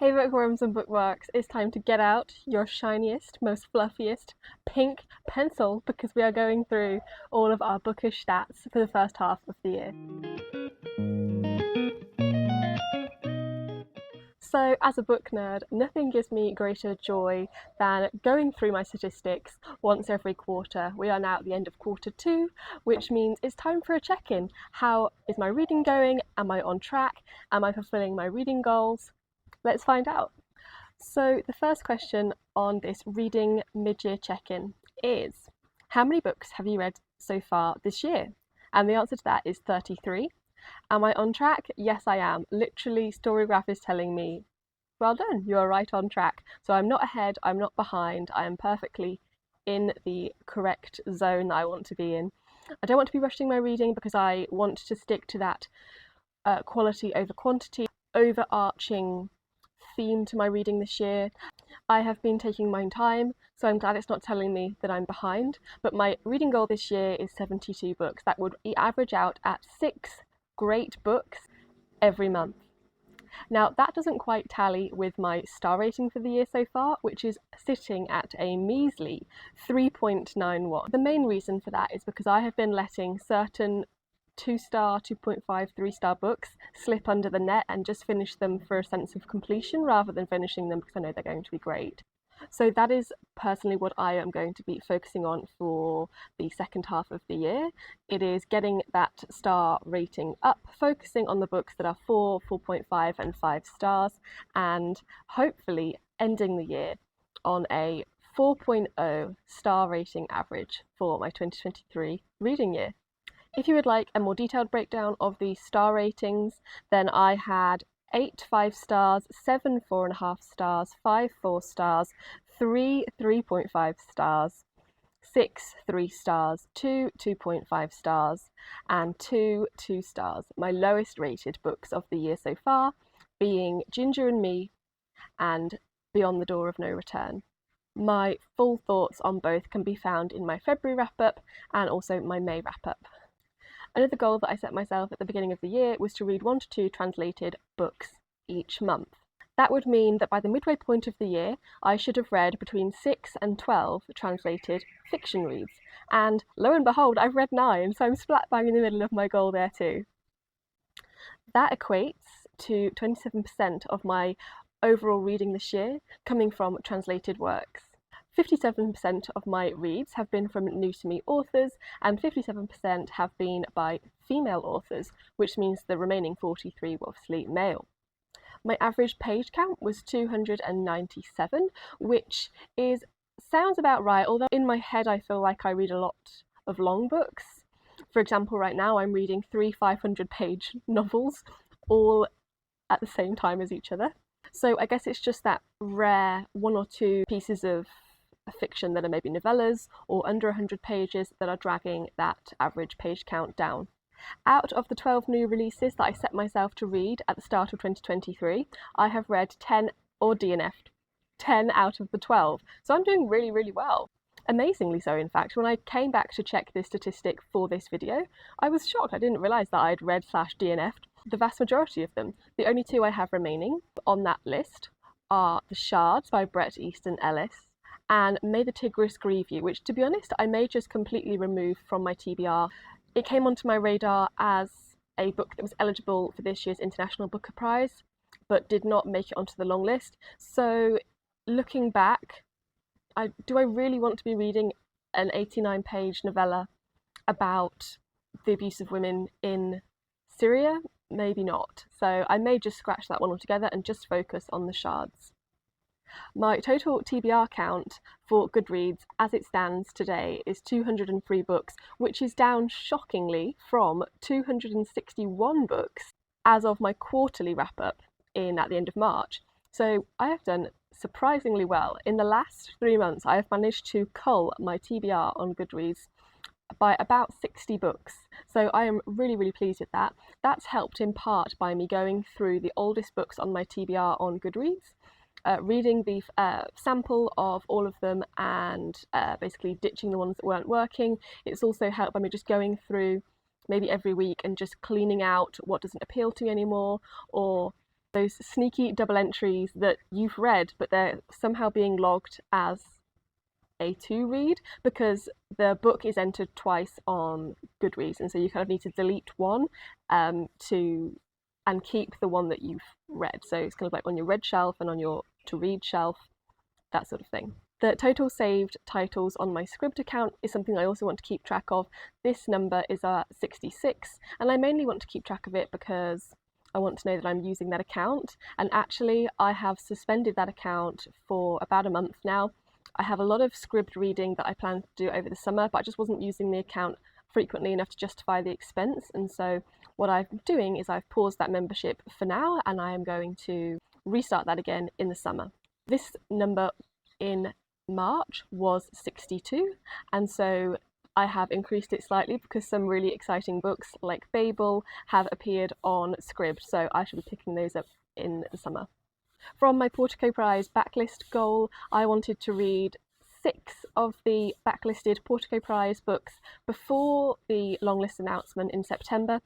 Hey bookworms and bookworks, it's time to get out your shiniest, most fluffiest pink pencil because we are going through all of our bookish stats for the first half of the year. So as a book nerd, nothing gives me greater joy than going through my statistics once every quarter. We are now at the end of quarter 2, which means it's time for a check-in. How is my reading going? Am I on track? Am I fulfilling my reading goals? Let's find out. So the first question on this reading mid-year check-in is, how many books have you read so far this year? And the answer to that is 33. Am I on track? Yes, I am. Literally, Storygraph is telling me, well done, you are right on track. So I'm not ahead, I'm not behind, I am perfectly in the correct zone that I want to be in. I don't want to be rushing my reading because I want to stick to that quality over quantity, overarching theme to my reading this year. I have been taking my time, so I'm glad it's not telling me that I'm behind, but my reading goal this year is 72 books. That would average out at 6 great books every month. Now that doesn't quite tally with my star rating for the year so far, which is sitting at a measly 3.91. The main reason for that is because I have been letting certain 2-star, 2.5, 3-star books slip under the net and just finish them for a sense of completion rather than finishing them because I know they're going to be great. So that is personally what I am going to be focusing on for the second half of the year. It is getting that star rating up, focusing on the books that are 4, 4.5 and 5 stars, and hopefully ending the year on a 4.0 star rating average for my 2023 reading year. If you would like a more detailed breakdown of the star ratings, then I had 8 5 stars, 7 4.5 stars, 5 4 stars, 3 3.5 stars, 6 3 stars, 2 2.5 stars, and 2 2 stars. My lowest rated books of the year so far being Ginger and Me and Beyond the Door of No Return. My full thoughts on both can be found in my February wrap-up and also my May wrap-up. Another goal that I set myself at the beginning of the year was to read 1 to 2 translated books each month. That would mean that by the midway point of the year, I should have read between 6 and 12 translated fiction reads. And lo and behold, I've read 9, so I'm splat bang in the middle of my goal there too. That equates to 27% of my overall reading this year coming from translated works. 57% of my reads have been from new to me authors, and 57% have been by female authors, which means the remaining 43 were obviously male. My average page count was 297, which sounds about right, although in my head I feel like I read a lot of long books. For example, right now I'm reading 3 500-page novels, all at the same time as each other. So I guess it's just that rare 1 or 2 pieces of fiction that are maybe novellas or under 100 pages that are dragging that average page count down. Out of the 12 new releases that I set myself to read at the start of 2023, I have read 10 or DNF'd 10 out of the 12. So I'm doing really, really well. Amazingly so, in fact. When I came back to check this statistic for this video, I was shocked. I didn't realise that I'd read/DNF'd the vast majority of them. The only 2 I have remaining on that list are The Shards by Bret Easton Ellis and May the Tigris Grieve You, which, to be honest, I may just completely remove from my TBR. It came onto my radar as a book that was eligible for this year's International Booker Prize, but did not make it onto the long list. So looking back, do I really want to be reading an 89-page novella about the abuse of women in Syria? Maybe not. So I may just scratch that one altogether and just focus on The Shards. My total TBR count for Goodreads as it stands today is 203 books, which is down shockingly from 261 books as of my quarterly wrap-up at the end of March. So I have done surprisingly well. In the last 3 months, I have managed to cull my TBR on Goodreads by about 60 books. So I am really, really pleased with that. That's helped in part by me going through the oldest books on my TBR on Goodreads, reading the sample of all of them and basically ditching the ones that weren't working. It's also helped by me just going through maybe every week and just cleaning out what doesn't appeal to me anymore, or those sneaky double entries that you've read, but they're somehow being logged as a to read because the book is entered twice on Goodreads, and so you kind of need to delete one and keep the one that you've read. So it's kind of like on your read shelf and on your to read shelf, that sort of thing. The total saved titles on my Scribd account is something I also want to keep track of. This number is 66, and I mainly want to keep track of it because I want to know that I'm using that account. And actually, I have suspended that account for about a month now. I have a lot of Scribd reading that I plan to do over the summer, but I just wasn't using the account frequently enough to justify the expense. And so what I'm doing is I've paused that membership for now, and I am going to restart that again in the summer. This number in March was 62, and so I have increased it slightly because some really exciting books like Babel have appeared on Scribd, so I should be picking those up in the summer. From my Portico Prize backlist goal, I wanted to read 6 of the backlisted Portico Prize books before the longlist announcement in September.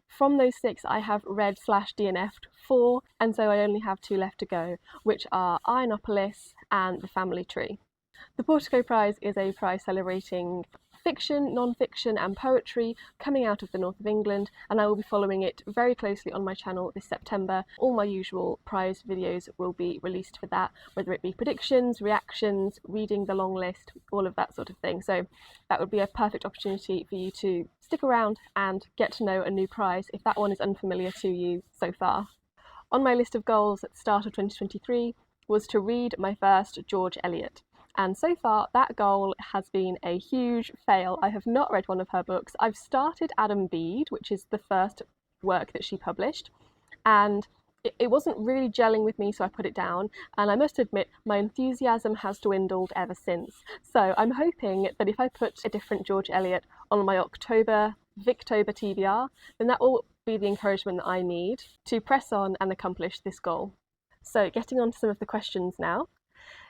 From those 6, I have read/DNF'd 4, and so I only have 2 left to go, which are Ironopolis and The Family Tree. The Portico Prize is a prize celebrating fiction, non-fiction and poetry coming out of the north of England, and I will be following it very closely on my channel this September. All my usual prize videos will be released for that, whether it be predictions, reactions, reading the long list, all of that sort of thing. So that would be a perfect opportunity for you to stick around and get to know a new prize if that one is unfamiliar to you so far. On my list of goals at the start of 2023 was to read my first George Eliot. And so far, that goal has been a huge fail. I have not read one of her books. I've started Adam Bede, which is the first work that she published, and it wasn't really gelling with me, so I put it down. And I must admit, my enthusiasm has dwindled ever since. So I'm hoping that if I put a different George Eliot on my Victober TBR, then that will be the encouragement that I need to press on and accomplish this goal. So getting on to some of the questions now.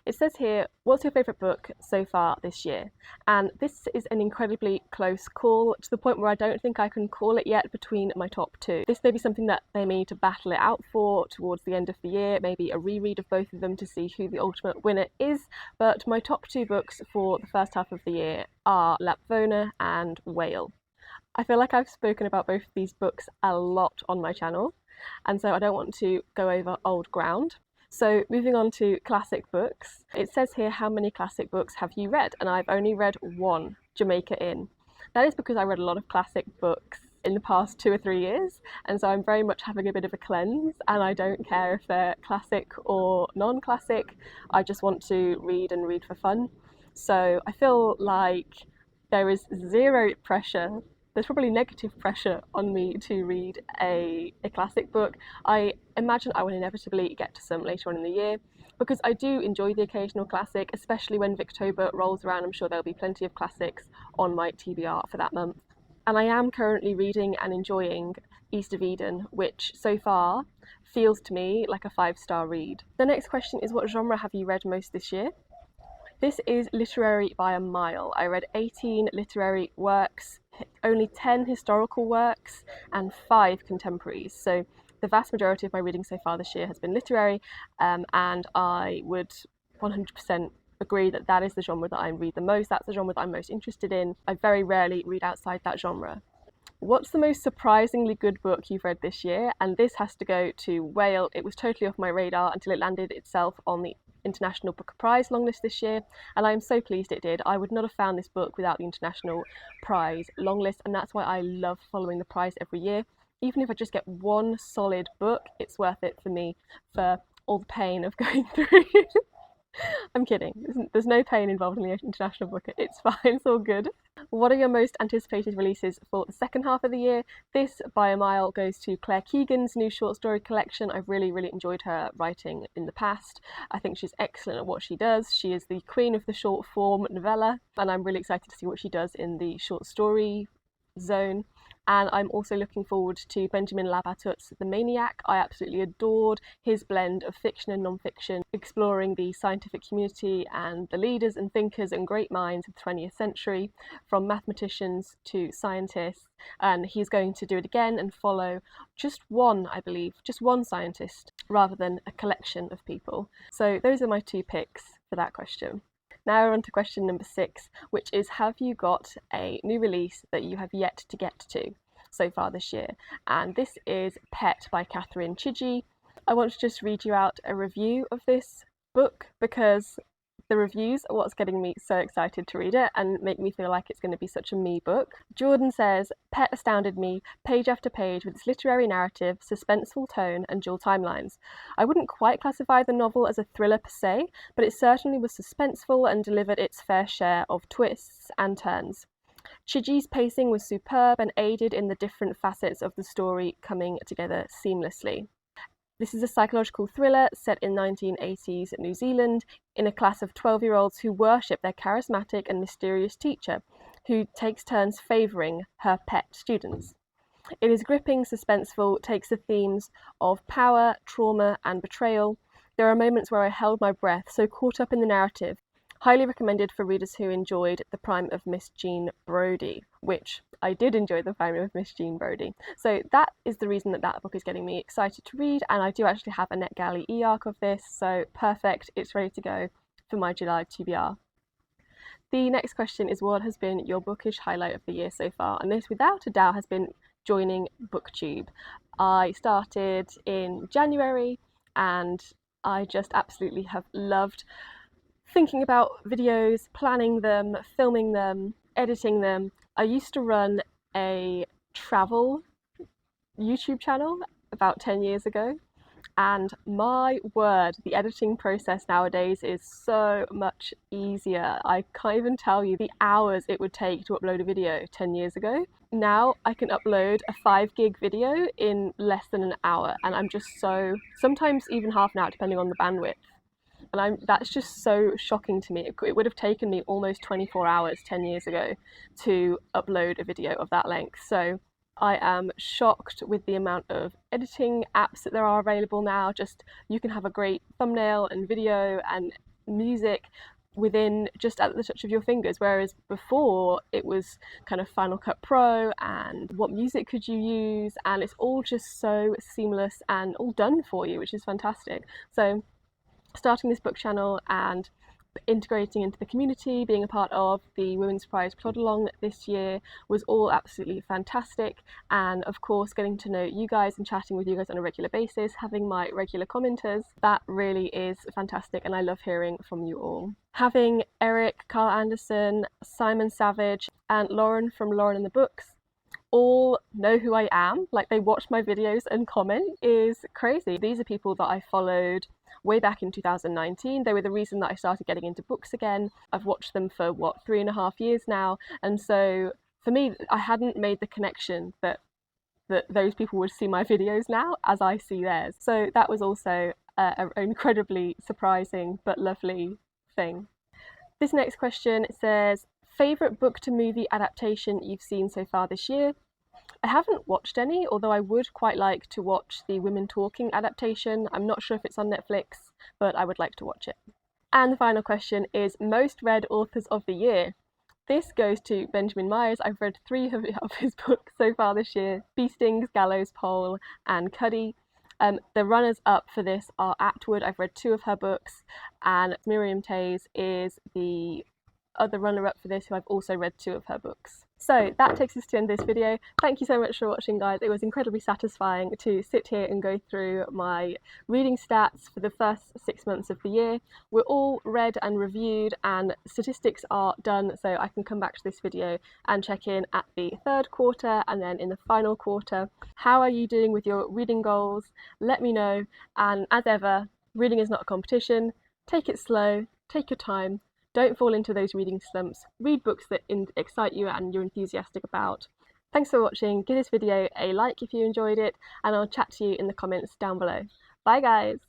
It says here, what's your favourite book so far this year? And this is an incredibly close call, to the point where I don't think I can call it yet between my top 2. This may be something that they may need to battle it out for towards the end of the year, maybe a reread of both of them to see who the ultimate winner is, but my top 2 books for the first half of the year are Lapvona and Whale. I feel like I've spoken about both of these books a lot on my channel, and so I don't want to go over old ground. So moving on to classic books, it says here, how many classic books have you read? And I've only read 1, Jamaica Inn. That is because I read a lot of classic books in the past 2 or 3 years, and so I'm very much having a bit of a cleanse, and I don't care if they're classic or non-classic. I just want to read and read for fun. So I feel like there is zero pressure. There's probably negative pressure on me to read a classic book. I imagine I will inevitably get to some later on in the year, because I do enjoy the occasional classic, especially when Victober rolls around. I'm sure there'll be plenty of classics on my TBR for that month. And I am currently reading and enjoying East of Eden, which so far feels to me like a 5-star read. The next question is, what genre have you read most this year? This is literary by a mile. I read 18 literary works, only 10 historical works, and 5 contemporaries. So the vast majority of my reading so far this year has been literary, and I would 100% agree that that is the genre that I read the most. That's the genre that I'm most interested in. I very rarely read outside that genre. What's the most surprisingly good book you've read this year? And this has to go to Whale. It was totally off my radar until it landed itself on the International Book Prize longlist this year, and I'm so pleased it did. I would not have found this book without the International Prize longlist, and that's why I love following the prize every year. Even if I just get one solid book, it's worth it for me, for all the pain of going through. I'm kidding. There's no pain involved in the International Book. It's fine, it's all good. What are your most anticipated releases for the second half of the year? This, by a mile, goes to Claire Keegan's new short story collection. I've really enjoyed her writing in the past. I think she's excellent at what she does. She is the queen of the short form novella, and I'm really excited to see what she does in the short story zone. And I'm also looking forward to Benjamin Labatut's The Maniac. I absolutely adored his blend of fiction and non-fiction, exploring the scientific community and the leaders and thinkers and great minds of the 20th century, from mathematicians to scientists. And he's going to do it again and follow just one, I believe, just one scientist. rather than a collection of people. So those are my two picks for that question. Now we're on to question number 6, which is, have you got a new release that you have yet to get to so far this year? And this is Pet by Catherine Chigi. I want to just read you out a review of this book because the reviews are what's getting me so excited to read it and make me feel like it's going to be such a me book. Jordan says, Pet astounded me, page after page, with its literary narrative, suspenseful tone, and dual timelines. I wouldn't quite classify the novel as a thriller per se, but it certainly was suspenseful and delivered its fair share of twists and turns. Chiji's pacing was superb and aided in the different facets of the story coming together seamlessly. This is a psychological thriller set in 1980s New Zealand in a class of 12-year-olds who worship their charismatic and mysterious teacher, who takes turns favouring her pet students. It is gripping, suspenseful, takes the themes of power, trauma and betrayal. There are moments where I held my breath, so caught up in the narrative. Highly recommended for readers who enjoyed The Prime of Miss Jean Brodie, which I did enjoy The Prime of Miss Jean Brodie. So that is the reason that book is getting me excited to read, and I do actually have a NetGalley e-arc of this, so perfect, it's ready to go for my July TBR. The next question is, what has been your bookish highlight of the year so far? And this without a doubt has been joining Booktube. I started in January and I just absolutely have loved thinking about videos, planning them, filming them, editing them. I used to run a travel YouTube channel about 10 years ago, and my word, the editing process nowadays is so much easier. I can't even tell you the hours it would take to upload a video 10 years ago. Now I can upload a 5 gig video in less than an hour, and I'm just so, sometimes even half an hour depending on the bandwidth. And that's just so shocking to me. It would have taken me almost 24 hours 10 years ago to upload a video of that length. So I am shocked with the amount of editing apps that there are available now. Just, you can have a great thumbnail and video and music within just at the touch of your fingers, whereas before it was kind of Final Cut Pro and what music could you use, and it's all just so seamless and all done for you, which is fantastic. So starting this book channel and integrating into the community, being a part of the Women's Prize Plodalong this year was all absolutely fantastic, and of course getting to know you guys and chatting with you guys on a regular basis, having my regular commenters, that really is fantastic and I love hearing from you all. Having Eric, Carl Anderson, Simon Savage and Lauren from Lauren and the Books all know who I am, like they watch my videos and comment, is crazy. These are people that I followed way back in 2019. They were the reason that I started getting into books again. I've watched them for 3.5 years now, and so for me, I hadn't made the connection that those people would see my videos now as I see theirs. So that was also an incredibly surprising but lovely thing. This next question says, favourite book to movie adaptation you've seen so far this year? I haven't watched any, although I would quite like to watch the Women Talking adaptation. I'm not sure if it's on Netflix, but I would like to watch it. And the final question is, most read authors of the year? This goes to Benjamin Myers. I've read 3 of his books so far this year: Bee Stings, Gallows Pole and Cuddy. The runners-up for this are Atwood. I've read 2 of her books, and Miriam Tays is the other runner-up for this, who I've also read 2 of her books. So that takes us to the end of this video. Thank you so much for watching, guys. It was incredibly satisfying to sit here and go through my reading stats for the first 6 months of the year. We're all read and reviewed and statistics are done, so I can come back to this video and check in at the 3rd quarter and then in the final quarter. How are you doing with your reading goals? Let me know, and as ever, reading is not a competition. Take it slow, take your time. Don't fall into those reading slumps. Read books that excite you and you're enthusiastic about. Thanks for watching. Give this video a like if you enjoyed it, and I'll chat to you in the comments down below. Bye guys!